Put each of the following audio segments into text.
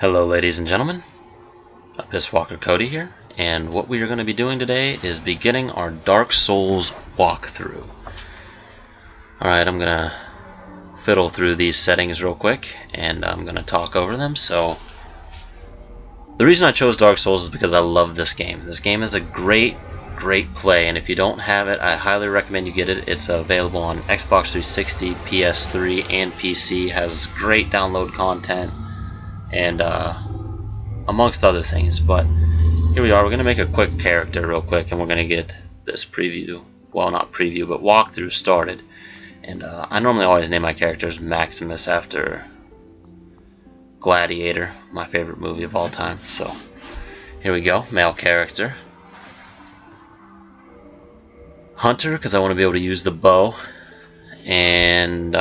Hello ladies and gentlemen, Pisswalker Cody here, and what we are going to be doing today is beginning our Dark Souls walkthrough. Alright, I'm going to fiddle through these settings real quick, and I'm going to talk over them. So, the reason I chose Dark Souls is because I love this game. This game is a great play, and if you don't have it, I highly recommend you get it. It's available on Xbox 360, PS3, and PC. It has great download content, and amongst other things. But here we are. We're going to make a quick character real quick, and we're going to get this preview, well, not preview, but walkthrough started. And I normally always name my characters Maximus after Gladiator, my favorite movie of all time. So here we go. Male character. Hunter, because I want to be able to use the bow. And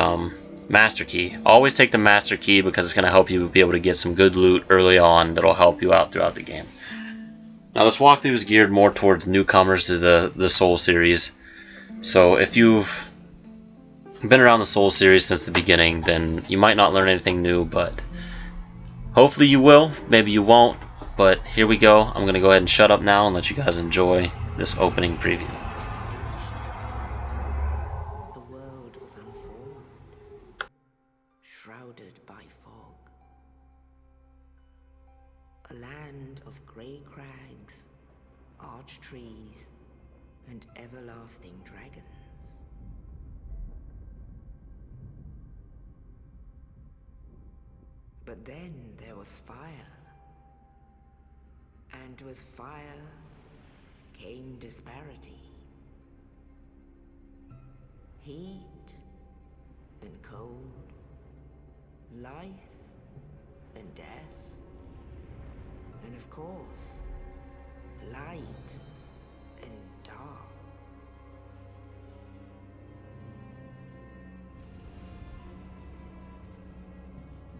Master Key. Always take the Master Key because it's going to help you be able to get some good loot early on that'll help you out throughout the game. Now this walkthrough is geared more towards newcomers to the Soul series. So if you've been around the Soul series since the beginning, then you might not learn anything new, but hopefully you will. Maybe you won't, but here we go. I'm going to go ahead and shut up now and let you guys enjoy this opening preview. Shrouded by fog, a land of grey crags, arch trees, and everlasting dragons. But then there was fire, and with fire came disparity, heat and cold, life and death, and of course, light and dark.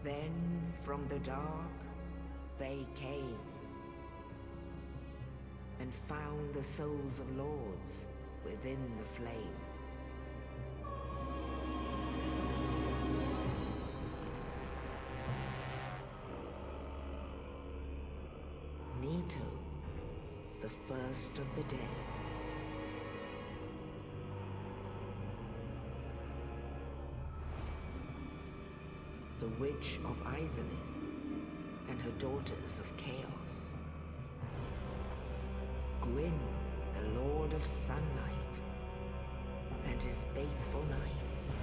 Then from the dark they came and found the souls of lords within the flame. Nito, the first of the dead. The Witch of Izalith and her daughters of Chaos. Gwyn, the Lord of Sunlight, and his faithful knights.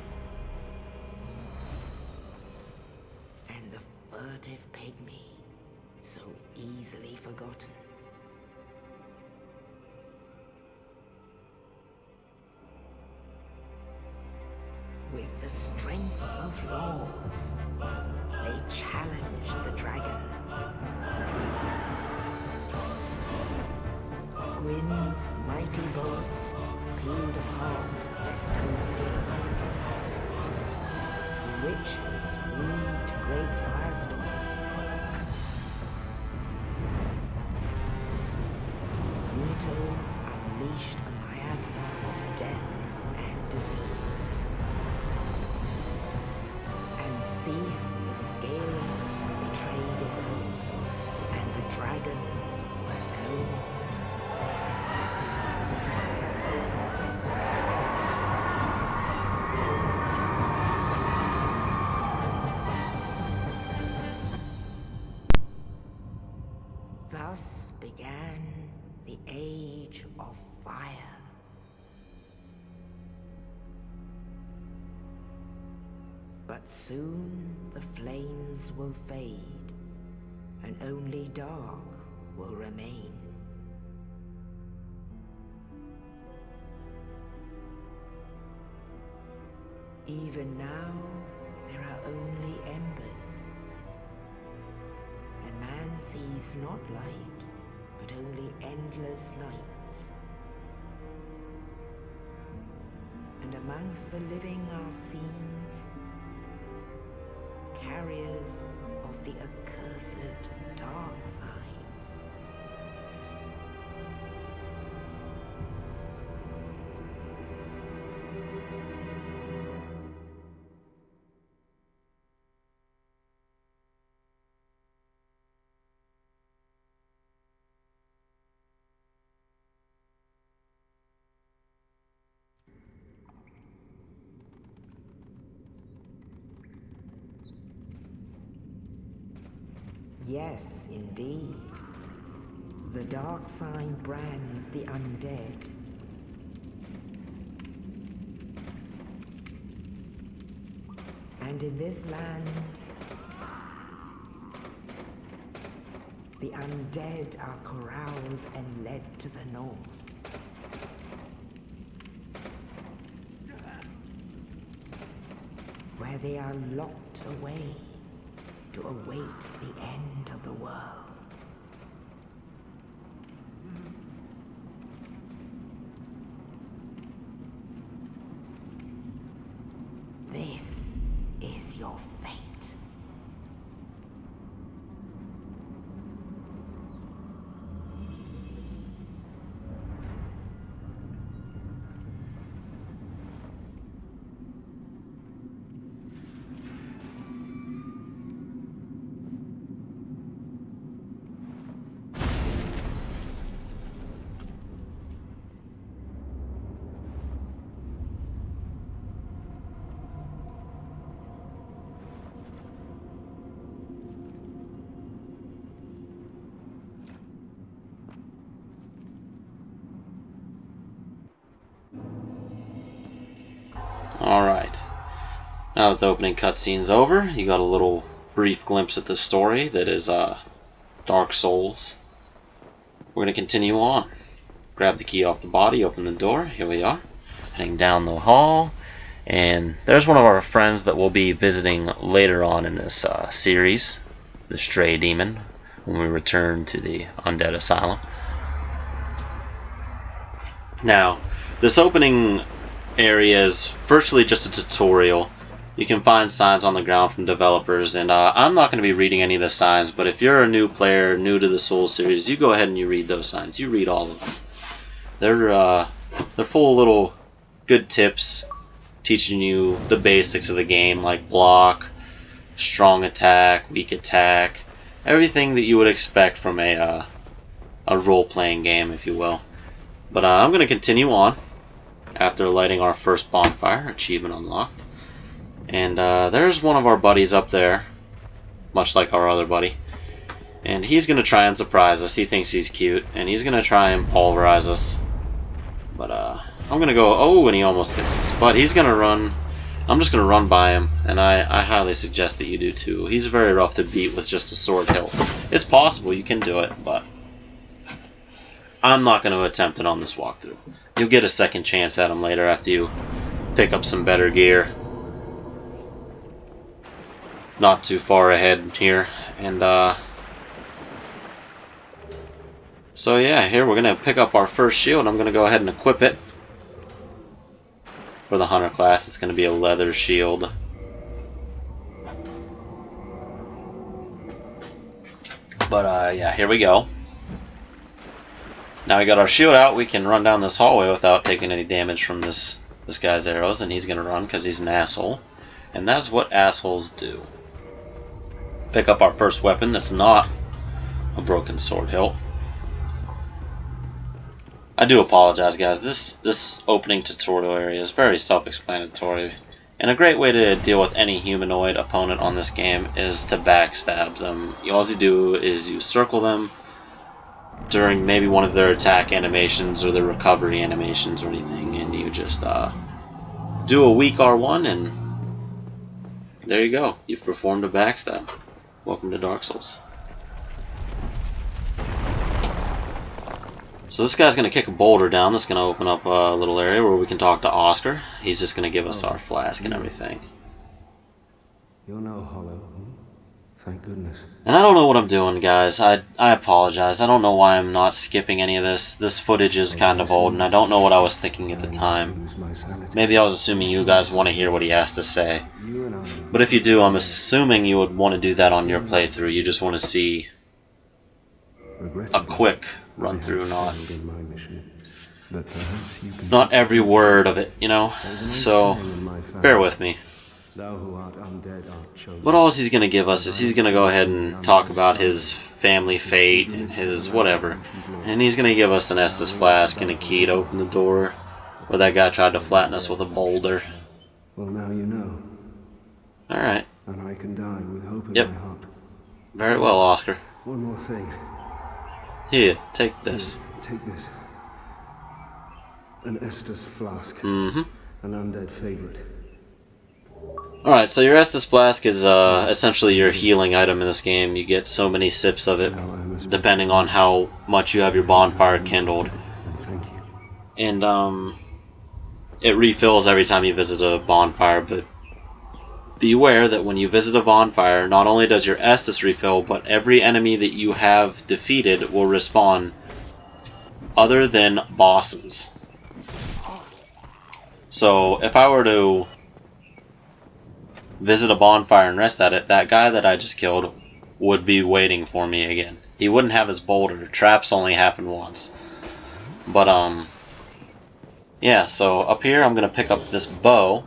And the furtive pygmy, so easily forgotten. With the strength of lords, they challenged the dragons. Gwyn's mighty bolts peeled apart their stone scales. The witches weaved great firestorms. Nito unleashed a miasma of death and disease. And Seath the Scaleless betrayed his own, and the dragons were no more. Thus began the Age of Fire. But soon the flames will fade, and only dark will remain. Even now, there are only embers, and man sees not light, but only endless nights. And amongst the living are seen carriers of the accursed dark side. Yes, indeed. The dark sign brands the undead. And in this land, the undead are corralled and led to the north. Where they are locked away to await the end of the world. This is your fate. Alright. Now that the opening cutscene's over, you got a little brief glimpse at the story that is Dark Souls. We're going to continue on. Grab the key off the body, open the door, here we are. Heading down the hall, and there's one of our friends that we'll be visiting later on in this series, the Stray Demon, when we return to the Undead Asylum. Now, this opening area is virtually just a tutorial. You can find signs on the ground from developers, and I'm not going to be reading any of the signs, but if you're a new player, new to the Souls series, you go ahead and you read those signs. You read all of them. They're full of little good tips, teaching you the basics of the game, like block, strong attack, weak attack, everything that you would expect from a role-playing game, if you will. But I'm going to continue on after lighting our first bonfire, achievement unlocked. And there's one of our buddies up there, much like our other buddy. And he's going to try and surprise us. He thinks he's cute, and he's going to try and pulverize us. But I'm going to go, oh, and he almost gets us. But he's going to run. I'm just going to run by him, and I highly suggest that you do too. He's very rough to beat with just a sword hilt. It's possible, you can do it, but I'm not going to attempt it on this walkthrough. You'll get a second chance at him later after you pick up some better gear. Not too far ahead here. And so yeah, here we're going to pick up our first shield. I'm going to go ahead and equip it. For the Hunter class, it's going to be a leather shield. But yeah, here we go. Now we got our shield out, we can run down this hallway without taking any damage from this guy's arrows, and he's going to run because he's an asshole. And that's what assholes do. Pick up our first weapon that's not a broken sword hilt. I do apologize, guys. This opening tutorial area is very self-explanatory. And a great way to deal with any humanoid opponent on this game is to backstab them. All you do is you circle them during maybe one of their attack animations or their recovery animations or anything, and you just do a weak R1, and there you go. You've performed a backstab. Welcome to Dark Souls. So this guy's going to kick a boulder down. That's going to open up a little area where we can talk to Oscar. He's just going to give us our flask and everything. You're no hollow. Thank goodness. And I don't know what I'm doing, guys. I apologize. I don't know why I'm not skipping any of this. This footage is kind of old, and I don't know what I was thinking at the time. Maybe I was assuming you guys want to hear what he has to say. But if you do, I'm assuming you would want to do that on your playthrough. You just want to see a quick run through, not every word of it, you know. So bear with me. What all he's going to give us is he's going to go ahead and talk about his family fate and his whatever, and he's going to give us an Estus flask and a key to open the door where that guy tried to flatten us with a boulder. Well, now you know. Alright. And I can die with hope in Yep. my heart. Very well, Oscar. One more thing. Here, take this. Take this. An Estus flask. Mm-hmm. An undead favorite. Alright, so your Estus Flask is essentially your healing item in this game. You get so many sips of it, depending on how much you have your bonfire kindled. Thank you. And it refills every time you visit a bonfire, but be aware that when you visit a bonfire, not only does your Estus refill, but every enemy that you have defeated will respawn other than bosses. So if I were to visit a bonfire and rest at it, that guy that I just killed would be waiting for me again. He wouldn't have his boulder. Traps only happen once. But yeah, so up here I'm gonna pick up this bow.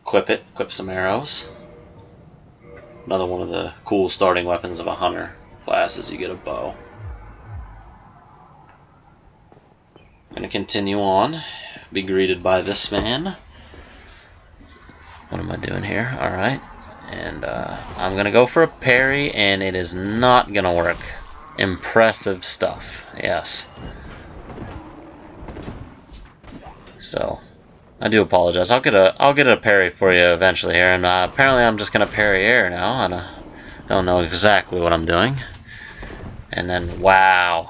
Equip some arrows. Another one of the cool starting weapons of a hunter class is you get a bow. I'm gonna continue on. Be greeted by this man. What am I doing here? Alright. And I'm gonna go for a parry, and it is not gonna work. Impressive stuff. Yes. So I do apologize. I'll get a parry for you eventually here, and apparently I'm just gonna parry air now. I don't know exactly what I'm doing. And then wow.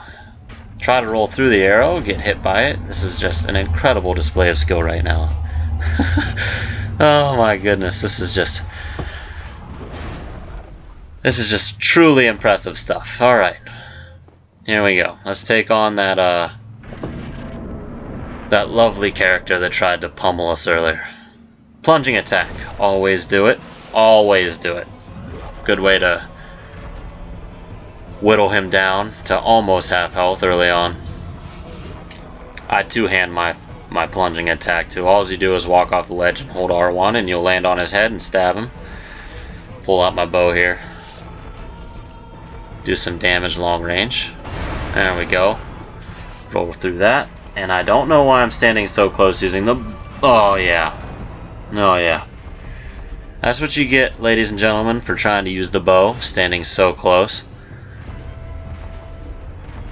Try to roll through the arrow, get hit by it. This is just an incredible display of skill right now. Oh my goodness, this is just truly impressive stuff. Alright. Here we go. Let's take on that lovely character that tried to pummel us earlier. Plunging attack. Always do it. Always do it. Good way to whittle him down to almost half health early on. I two-hand my plunging attack too. All you do is walk off the ledge and hold R1 and you'll land on his head and stab him. Pull out my bow here. Do some damage long range. There we go. Roll through that. And I don't know why I'm standing so close using the... Oh yeah. Oh yeah. That's what you get, ladies and gentlemen, for trying to use the bow, standing so close.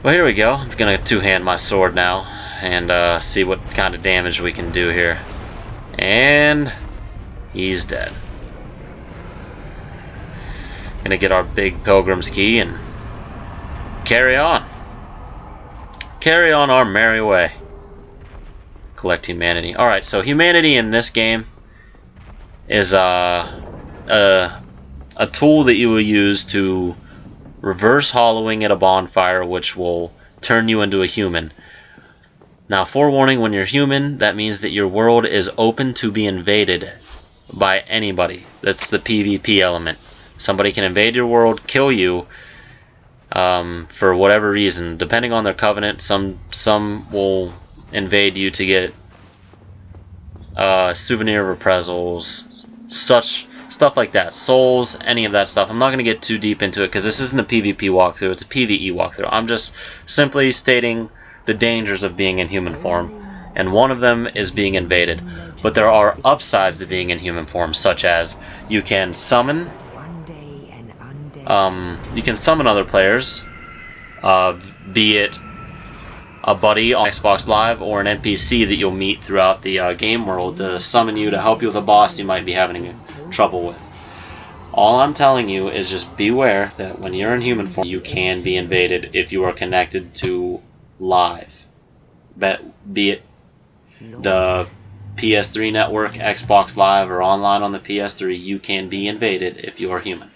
Well, here we go. I'm gonna two-hand my sword now and see what kind of damage we can do here. And he's dead. Gonna get our big pilgrim's key and carry on. Carry on our merry way. Collect humanity. Alright, so humanity in this game is a tool that you will use to reverse hollowing at a bonfire, which will turn you into a human. Now, forewarning, when you're human, that means that your world is open to be invaded by anybody. That's the PvP element. Somebody can invade your world, kill you, for whatever reason. Depending on their covenant, some will invade you to get souvenir reprisals, such stuff like that, souls, any of that stuff. I'm not going to get too deep into it because this isn't a PvP walkthrough, it's a PvE walkthrough. I'm just simply stating the dangers of being in human form, and one of them is being invaded. But there are upsides to being in human form, such as you can summon other players, be it a buddy on Xbox Live or an NPC that you'll meet throughout the game world to summon you to help you with a boss you might be having trouble with. All I'm telling you is just beware that when you're in human form, you can be invaded if you are connected to live. Be it the PS3 network, Xbox Live, or online on the PS3, you can be invaded if you are human.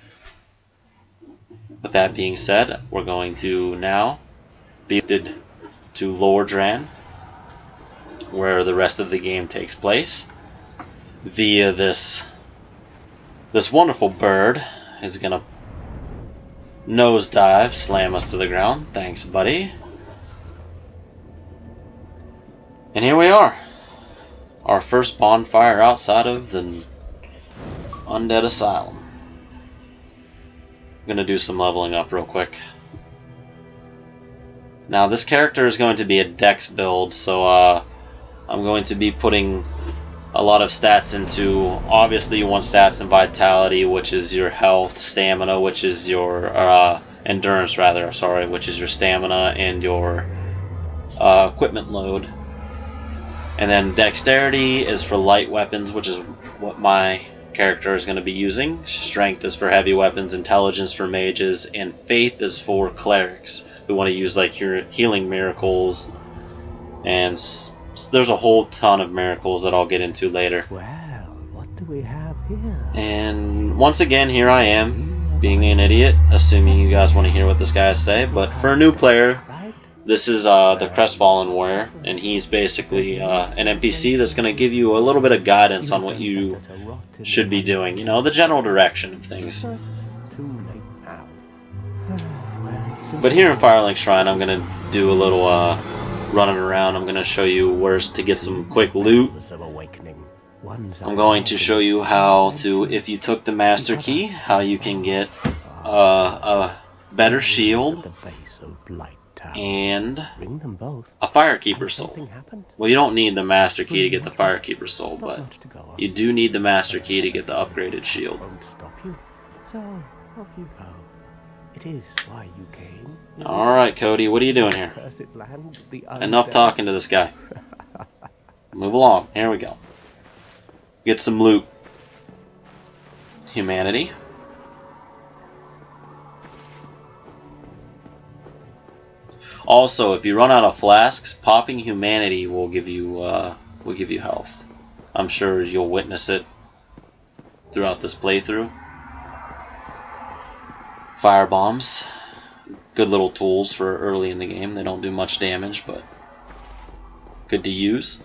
With that being said, we're going to now be headed to Lordran, where the rest of the game takes place, via this wonderful bird is gonna nosedive, slam us to the ground. Thanks, buddy. And here we are, our first bonfire outside of the Undead Asylum. I'm gonna do some leveling up real quick. Now this character is going to be a dex build, so I'm going to be putting a lot of stats into, obviously you want stats in vitality, which is your health, stamina, which is your endurance rather, sorry, which is your stamina and your equipment load. And then dexterity is for light weapons, which is what my character is going to be using. Strength is for heavy weapons, intelligence for mages, and faith is for clerics who want to use like healing miracles. And there's a whole ton of miracles that I'll get into later. Well, what do we have here? And once again, here I am, being an idiot, assuming you guys want to hear what this guy has to say. But for a new player, this is the Crestfallen Warrior, and he's basically an NPC that's going to give you a little bit of guidance on what you should be doing. You know, the general direction of things. But here in Firelink Shrine, I'm going to do a little running around. I'm going to show you where to get some quick loot. I'm going to show you how to, if you took the Master Key, how you can get a better shield and a Firekeeper Soul. Well, you don't need the Master Key to get the Firekeeper Soul, but you do need the Master Key to get the upgraded shield. Alright, Cody, what are you doing here? Enough talking to this guy. Move along. Here we go. Get some loot. Humanity. Also, if you run out of flasks, popping humanity will give you health. I'm sure you'll witness it throughout this playthrough. Fire bombs, good little tools for early in the game. They don't do much damage, but good to use.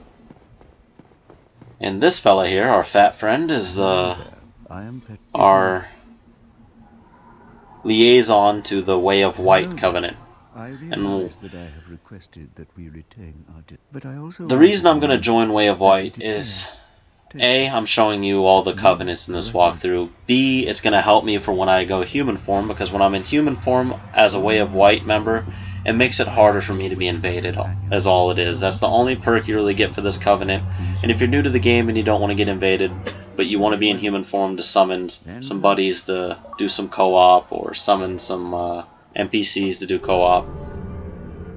And this fella here, our fat friend, is our liaison to the Way of White Covenant. And the reason I'm going to join Way of White is A, I'm showing you all the covenants in this walkthrough. B, it's going to help me for when I go human form, because when I'm in human form as a Way of White member, it makes it harder for me to be invaded, as all it is. That's the only perk you really get for this covenant. And if you're new to the game and you don't want to get invaded, but you want to be in human form to summon some buddies to do some co-op, or summon some NPCs to do co-op,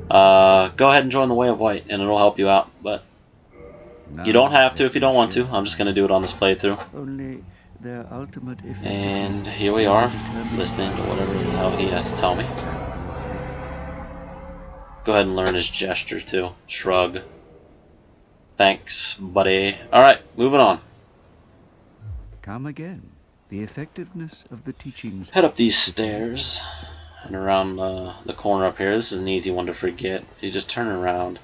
go ahead and join the Way of White, and it'll help you out. But you don't have to if you don't want to. I'm just going to do it on this playthrough. And here we are, listening to whatever the hell he has to tell me. Go ahead and learn his gesture too. Shrug. Thanks, buddy. Alright, moving on. Come again. The effectiveness of the teachings. Head up these stairs and around the corner up here. This is an easy one to forget. You just turn around.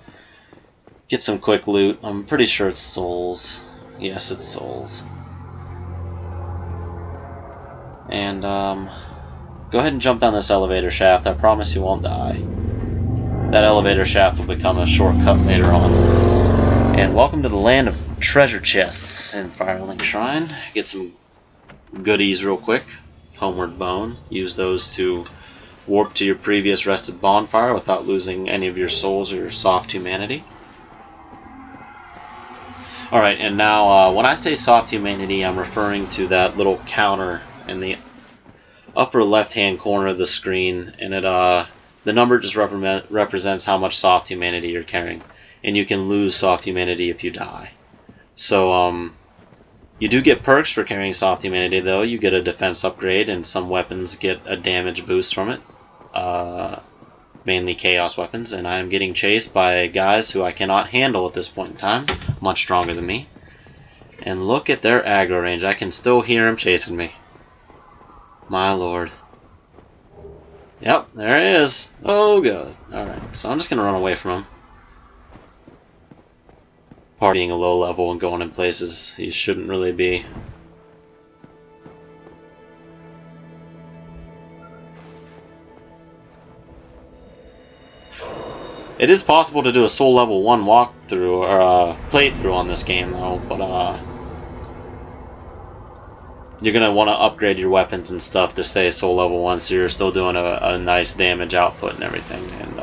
Get some quick loot. I'm pretty sure it's souls. Yes, it's souls. And go ahead and jump down this elevator shaft. I promise you won't die. That elevator shaft will become a shortcut later on. And welcome to the land of treasure chests in Firelink Shrine. Get some goodies real quick. Homeward Bone. Use those to warp to your previous rested bonfire without losing any of your souls or your soft humanity. Alright, and now when I say soft humanity, I'm referring to that little counter in the upper left hand corner of the screen, and it the number just represents how much soft humanity you're carrying, and you can lose soft humanity if you die. So you do get perks for carrying soft humanity, though. You get a defense upgrade, and some weapons get a damage boost from it, mainly chaos weapons. And I am getting chased by guys who I cannot handle at this point in time, much stronger than me. And look at their aggro range. I can still hear them chasing me. My lord. Yep, there he is. Oh god. Alright, so I'm just going to run away from him. Part of being a low level and going in places he shouldn't really be. It is possible to do a soul level 1 walkthrough, or playthrough on this game though, but you're going to want to upgrade your weapons and stuff to stay soul level 1, so you're still doing a nice damage output and everything. And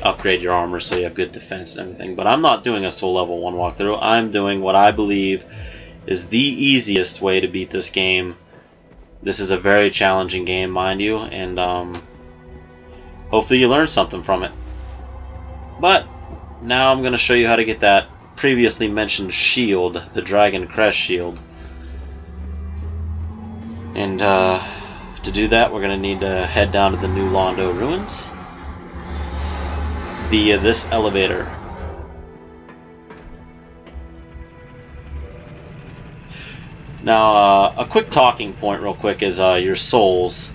upgrade your armor so you have good defense and everything. But I'm not doing a soul level 1 walkthrough. I'm doing what I believe is the easiest way to beat this game. This is a very challenging game, mind you, and hopefully you learn something from it. But now I'm going to show you how to get that previously mentioned shield, the Dragon Crest shield. And to do that, we're going to need to head down to the new Londo Ruins via this elevator. Now, a quick talking point real quick is your souls.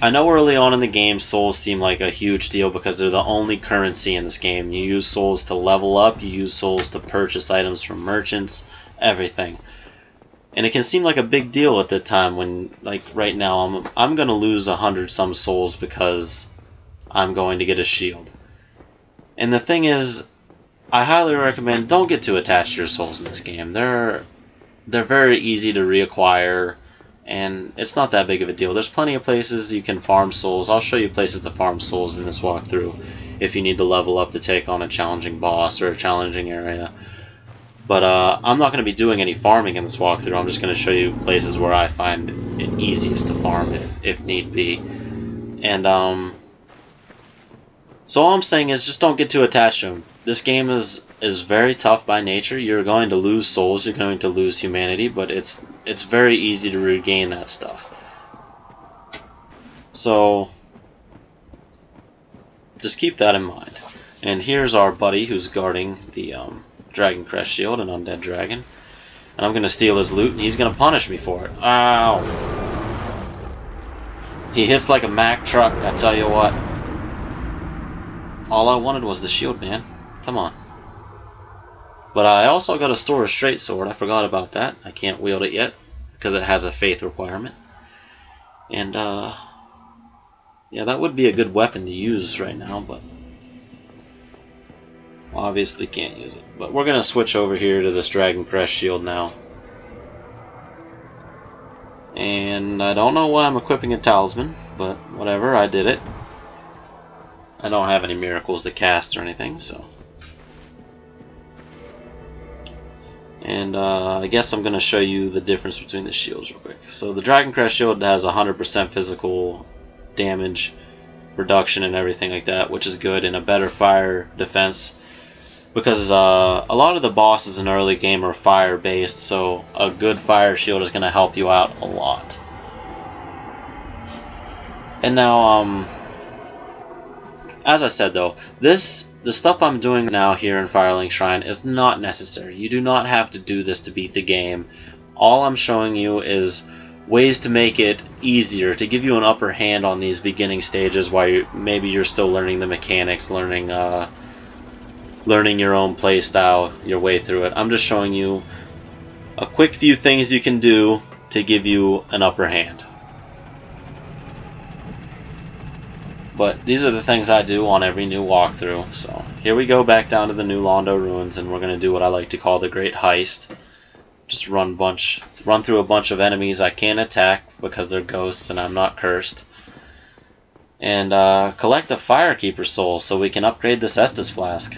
I know early on in the game souls seem like a huge deal because they're the only currency in this game. You use souls to level up, you use souls to purchase items from merchants, everything. And it can seem like a big deal at the time when, like right now, I'm going to lose 100 some souls because I'm going to get a shield. And the thing is, I highly recommend don't get too attached to your souls in this game. They're very easy to reacquire, and it's not that big of a deal. There's plenty of places you can farm souls. I'll show you places to farm souls in this walkthrough if you need to level up to take on a challenging boss or a challenging area. But I'm not going to be doing any farming in this walkthrough. I'm just going to show you places where I find it easiest to farm if need be. And so all I'm saying is just don't get too attached to them. This game is very tough by nature. You're going to lose souls, you're going to lose humanity, but it's very easy to regain that stuff. So just keep that in mind. And here's our buddy who's guarding the Dragon Crest shield, an undead dragon. And I'm going to steal his loot, and he's going to punish me for it. Ow! He hits like a Mack truck, I tell you what. All I wanted was the shield, man. Come on. But I also got to store a straight sword. I forgot about that. I can't wield it yet because it has a faith requirement. And yeah, that would be a good weapon to use right now, but obviously can't use it. But we're gonna switch over here to this Dragon Crest shield now. And I don't know why I'm equipping a talisman, but whatever, I did it. I don't have any miracles to cast or anything, so. And I guess I'm going to show you the difference between the shields real quick. So the Dragon Crest shield has 100% physical damage reduction and everything like that, which is good, and a better fire defense. Because a lot of the bosses in early game are fire based, so a good fire shield is going to help you out a lot. And now, as I said though, the stuff I'm doing now here in Firelink Shrine is not necessary. You do not have to do this to beat the game. All I'm showing you is ways to make it easier, to give you an upper hand on these beginning stages while maybe you're still learning the mechanics, learning your own play style, your way through it. I'm just showing you a quick few things you can do to give you an upper hand. But these are the things I do on every new walkthrough. So here we go back down to the new Londo Ruins, and we're going to do what I like to call the Great Heist. Just run through a bunch of enemies I can't attack because they're ghosts and I'm not cursed. And collect a Firekeeper soul so we can upgrade this Estus flask.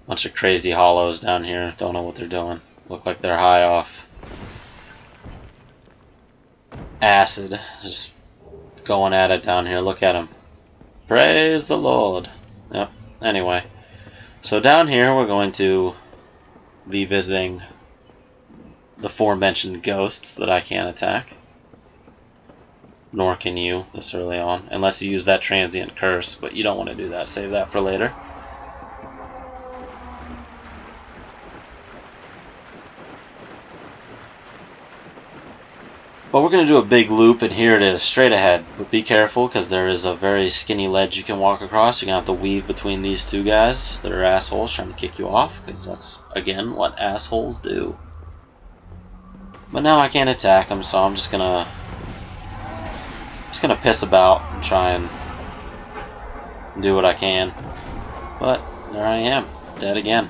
Bunch of crazy hollows down here. Don't know what they're doing. Look like they're high off acid. Just going at it down here. Look at them. Praise the Lord. Yep. Anyway. So down here we're going to be visiting the aforementioned ghosts that I can't attack. Nor can you this early on. Unless you use that transient curse. But you don't want to do that. Save that for later. But we're going to do a big loop, and here it is, straight ahead. But be careful, because there is a very skinny ledge you can walk across. You're going to have to weave between these two guys that are assholes trying to kick you off, because that's, again, what assholes do. But now I can't attack them, so I'm just going to piss about and try and do what I can. But there I am, dead again.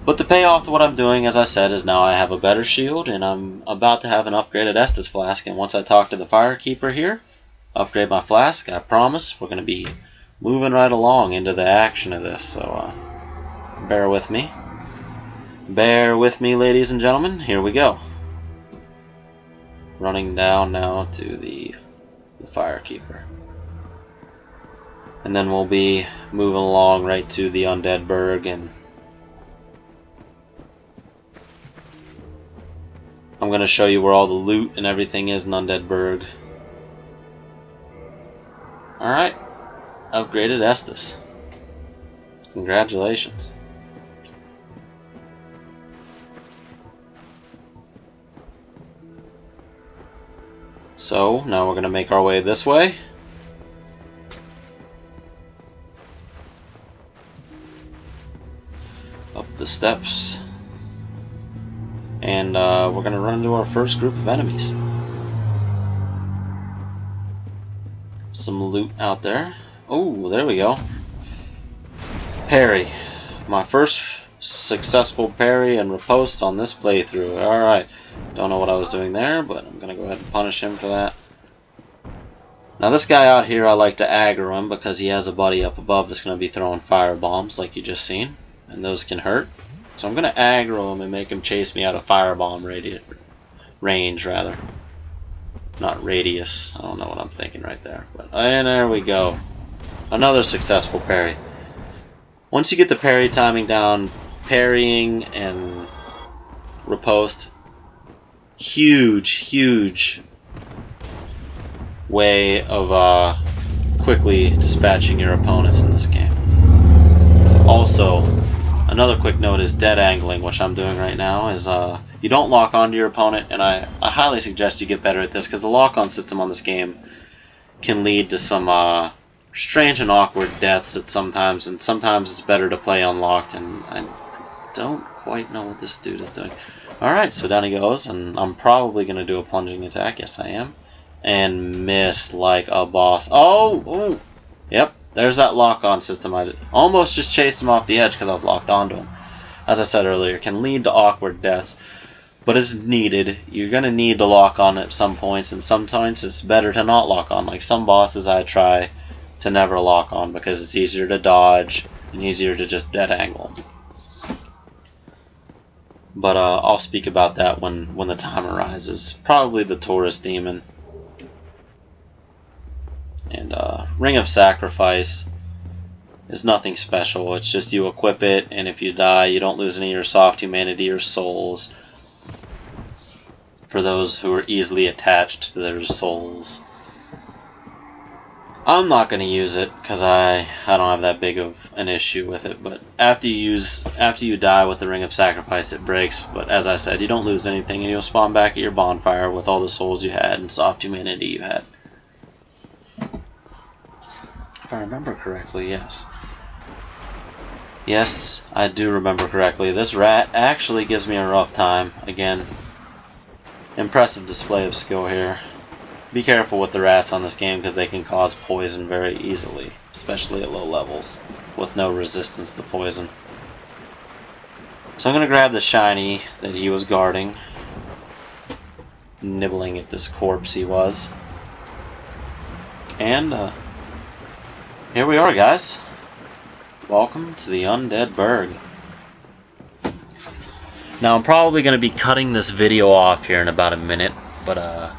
But the payoff to what I'm doing, as I said, is now I have a better shield, and I'm about to have an upgraded Estus flask. And once I talk to the Firekeeper here, upgrade my flask, I promise we're going to be moving right along into the action of this. So bear with me. Bear with me, ladies and gentlemen. Here we go. Running down now to the Firekeeper. And then we'll be moving along right to the Undead Burg, and I'm going to show you where all the loot and everything is in Undead Burg. Alright, upgraded Estus. Congratulations. So, now we're going to make our way this way. Up the steps. And we're going to run into our first group of enemies. Some loot out there. Oh, there we go. Parry. My first successful parry and riposte on this playthrough. Alright. Don't know what I was doing there, but I'm going to go ahead and punish him for that. Now this guy out here, I like to aggro him because he has a buddy up above that's going to be throwing fire bombs like you just seen. And those can hurt. So I'm going to aggro him and make him chase me out of firebomb range, rather. Not radius. I don't know what I'm thinking right there. But and there we go. Another successful parry. Once you get the parry timing down, parrying and riposte, huge way of quickly dispatching your opponents in this game. Also, another quick note is dead angling, which I'm doing right now, is you don't lock onto your opponent, and I highly suggest you get better at this, because the lock-on system on this game can lead to some strange and awkward deaths at sometimes, and sometimes it's better to play unlocked, and I don't quite know what this dude is doing. Alright, so down he goes, and I'm probably going to do a plunging attack, yes I am, and miss like a boss. Oh! Ooh. Yep. There's that lock-on system. I almost just chased him off the edge because I was locked onto him. As I said earlier, can lead to awkward deaths, but it's needed. You're going to need to lock on at some points, and sometimes it's better to not lock on. Like some bosses I try to never lock on because it's easier to dodge and easier to just dead angle. But I'll speak about that when the time arises. Probably the Taurus Demon. And Ring of Sacrifice is nothing special. It's just you equip it, and if you die, you don't lose any of your soft humanity or souls. For those who are easily attached to their souls. I'm not going to use it because I don't have that big of an issue with it. But after you die with the Ring of Sacrifice, it breaks. But as I said, you don't lose anything, and you'll spawn back at your bonfire with all the souls you had and soft humanity you had. If I remember correctly, yes. Yes, I do remember correctly. This rat actually gives me a rough time. Again, impressive display of skill here. Be careful with the rats on this game because they can cause poison very easily, especially at low levels, with no resistance to poison. So I'm going to grab the shiny that he was guarding, nibbling at this corpse he was. And, here we are, guys. Welcome to the Undead Burg. Now, I'm probably going to be cutting this video off here in about a minute, but I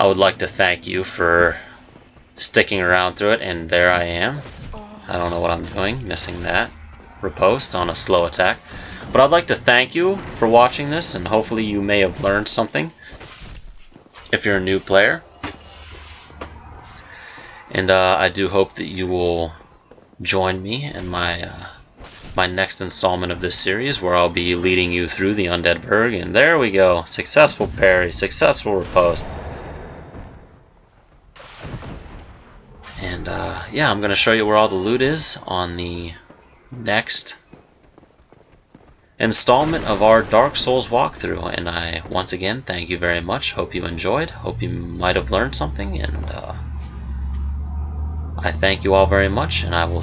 would like to thank you for sticking around through it, and there I am. I don't know what I'm doing, missing that riposte on a slow attack. But I'd like to thank you for watching this, and hopefully you may have learned something if you're a new player. And I do hope that you will join me in my my next installment of this series, where I'll be leading you through the Undead Burg. And there we go, successful parry, successful riposte. And yeah, I'm going to show you where all the loot is on the next installment of our Dark Souls walkthrough. And I once again thank you very much. Hope you enjoyed. Hope you might have learned something. And I thank you all very much, and I will